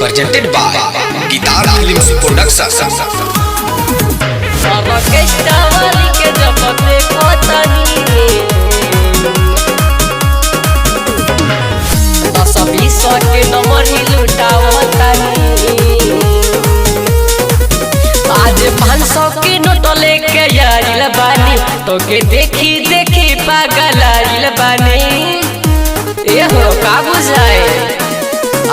presented by Guitar Films Production. Orchestra वाली के जब देखो तनी 10-20 के नंबर ही लुटाओ तनी। आज 500 के नोट लेके आइल बानी, तो के देखी देखी पागल आइल बानी। ये हो का बुझाए,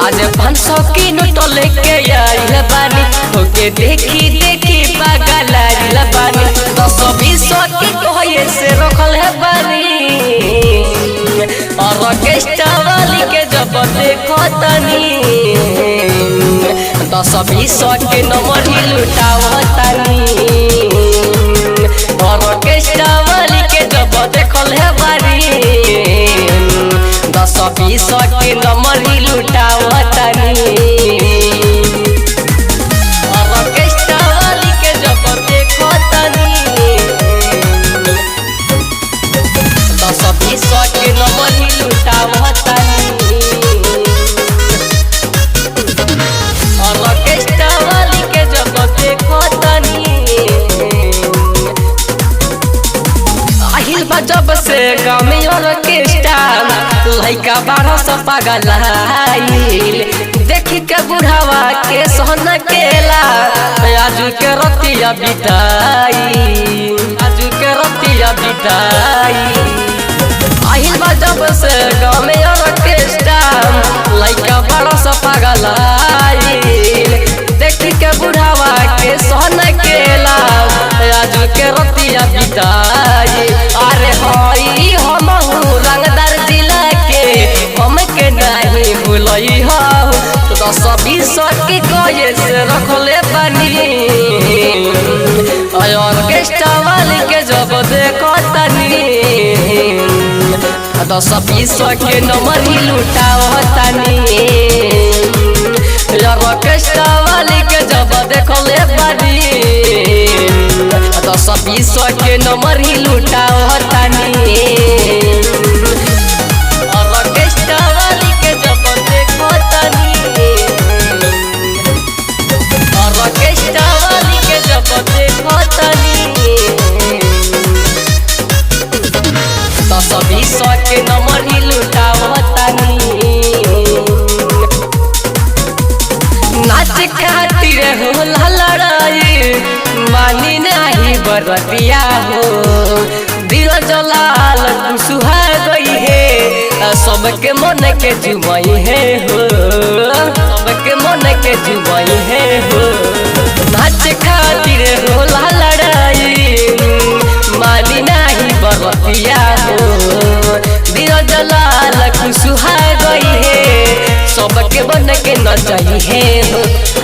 आज 500 की नोट लेके आइल बानी, तो के देखी देखी पागल आइल बानी। 10-20 की कोये से रखल है बानी, और ऑर्केस्ट्रा वाली के जब देखो तनी 10-20 के नंबर ही लुटाओ तनी। और ऑर्केस्ट्रा वाली के जब देखल है बानी 10-20 के नंबर ही लुटाओ तनी। और ऑर्केस्ट्रा वाली के जब देखो तनी 10-20 के नंबर ही लुटाओ तनी। और ऑर्केस्ट्रा वाली के जब देखो तनी जब से गाँव में ऑर्केस्ट्रा लइका 1200 पागल आइल। देखी के बुढ़ावा के सोहना केला आजू के रतिया बिताई, आजू के रतिया बिताई। आहिल बा जब से गाँव में ऑर्केस्ट्रा लइका 1200 पागल आइल। देखी के बुढ़ावा के सोहना केला आजू के रतिया बिताई। अरे हई हमहू रंगदार जिला के हमके नहीं भूलई हो, 10-20 के कोये से रखले बानी। ऑर्केस्ट्रा वाली के जब देखो तनी 10-20 के नंबर ही लुटाओ तनी। ऑर्केस्ट्रा वाली के जब देखले बानी 10-20 के नंबर ही लुटाओ तनी। और ऑर्केस्ट्रा वाली के जब देखो तनी, और ऑर्केस्ट्रा वाली के जब देखो तनी 10-20 के नंबर ही लुटाओ तनी। नाच खातिर होला लड़ाई मानी नहीं बरतिया हो, दिल जलाल सुहा गई है सबके मन के जुमई है हो, सबके मन के जुमई है हो। नाच खातिर होला लड़ाई मानी नहीं बरतिया हो, दिल जलाल सुहा गई है सबके मन के नचई है हो।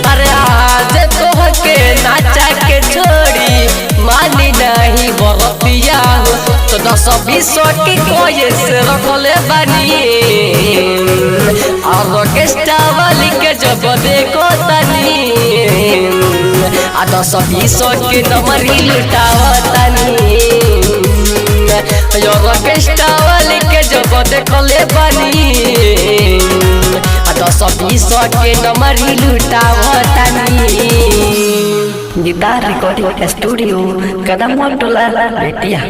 अरे आज तोह के नाचा के छोड़ी मानी नहीं बरतिया हो, तो 10-20 के कोये से रखले बानी। और ऑर्केस्ट्रा वाली के जब देखो तनी 10-20 के नंबर ही लुटाओ तनी। ऑर्केस्ट्रा वाली के जब देखले बानी 10-20 के नंबर ही लुटाओ तनी। गिटार रिकॉर्डिंग स्टूडियो कदम टोला बेतिया।